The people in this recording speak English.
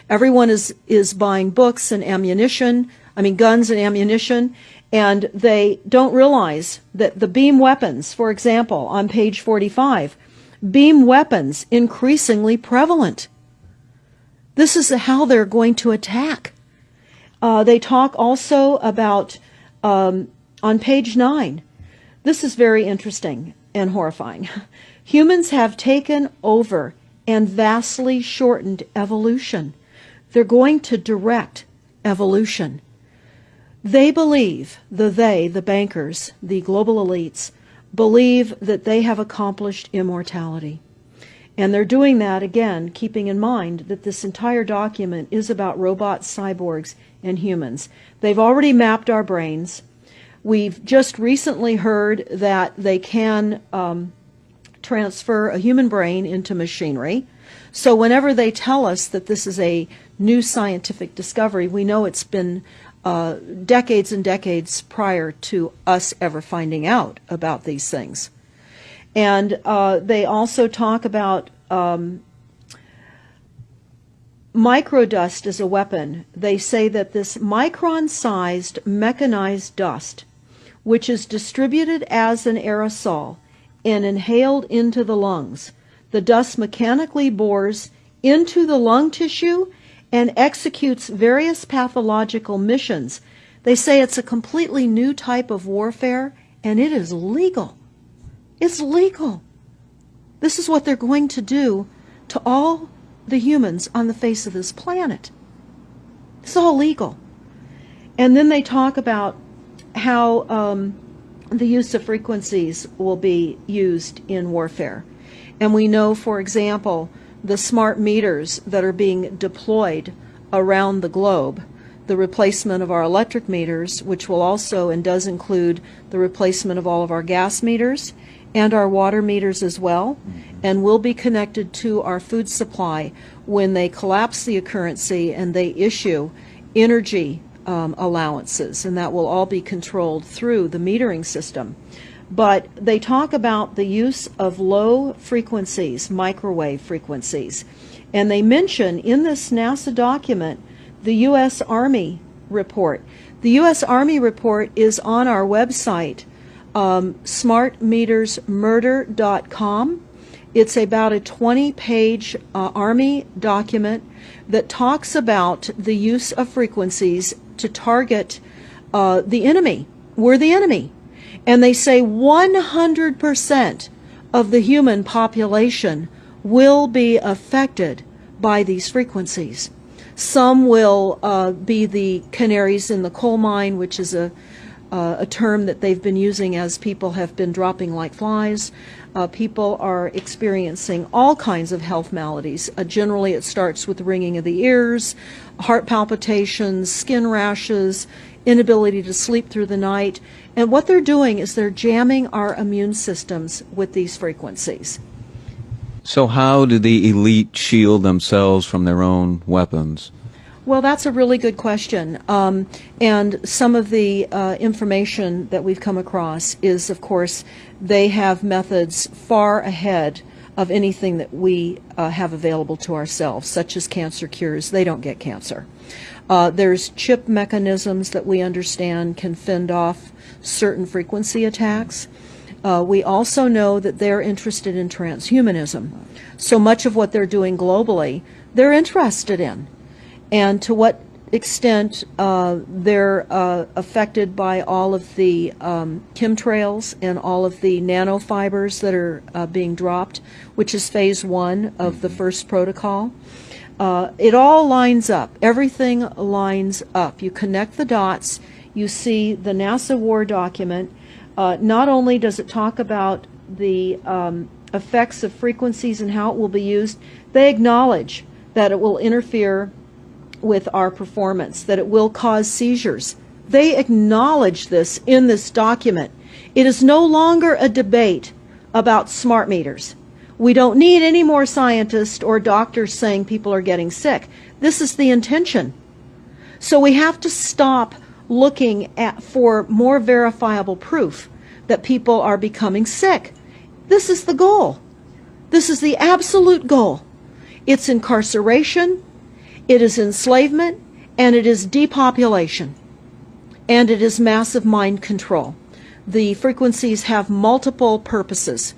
Everyone is buying books and ammunition, guns and ammunition, and they don't realize that the beam weapons, for example, on page 45, beam weapons increasingly prevalent. This is how they're going to attack. They talk also about, on page 9, this is very interesting and horrifying. Humans have taken over and vastly shortened evolution. They're going to direct evolution. They believe, the bankers, the global elites, believe that they have accomplished immortality. And they're doing that, again, keeping in mind that this entire document is about robots, cyborgs, and humans. They've already mapped our brains. We've just recently heard that they can transfer a human brain into machinery. So whenever they tell us that this is a new scientific discovery, we know it's been decades and decades prior to us ever finding out about these things. And they also talk about microdust as a weapon. They say that this micron-sized mechanized dust, which is distributed as an aerosol and inhaled into the lungs, the dust mechanically bores into the lung tissue and executes various pathological missions. They say it's a completely new type of warfare, and it is legal. It's legal. This is what they're going to do to all the humans on the face of this planet. It's all legal. And then they talk about how the use of frequencies will be used in warfare. And we know, for example, the smart meters that are being deployed around the globe, the replacement of our electric meters, which will also and does include the replacement of all of our gas meters and our water meters as well, and will be connected to our food supply when they collapse the currency and they issue energy allowances, and that will all be controlled through the metering system. But they talk about the use of low frequencies, microwave frequencies, and they mention in this NASA document the U.S. Army report. The U.S. Army report is on our website, smartmetersmurder.com. It's about a 20-page Army document that talks about the use of frequencies to target the enemy. We're the enemy. And they say 100% of the human population will be affected by these frequencies. Some will be the canaries in the coal mine, which is a term that they've been using as people have been dropping like flies. People are experiencing all kinds of health maladies. Generally, it starts with ringing of the ears, heart palpitations, skin rashes, inability to sleep through the night. And what they're doing is they're jamming our immune systems with these frequencies. So how do the elite shield themselves from their own weapons? Well, that's a really good question. And some of the information that we've come across is, of course, they have methods far ahead of anything that we have available to ourselves, such as cancer cures. They don't get cancer. There's chip mechanisms that we understand can fend off certain frequency attacks. We also know that they're interested in transhumanism. So much of what they're doing globally, they're interested in. And to what extent they're affected by all of the chemtrails and all of the nanofibers that are being dropped, which is phase 1 of the first protocol. It all lines up. Everything lines up. You connect the dots. You see the NASA war document. Not only does it talk about the effects of frequencies and how it will be used, they acknowledge that it will interfere with our performance, that it will cause seizures. They acknowledge this in this document. It is no longer a debate about smart meters. We don't need any more scientists or doctors saying people are getting sick. This is the intention. So we have to stop looking for more verifiable proof that people are becoming sick. This is the goal. This is the absolute goal. It's incarceration. It is enslavement, and it is depopulation, and it is massive mind control. The frequencies have multiple purposes.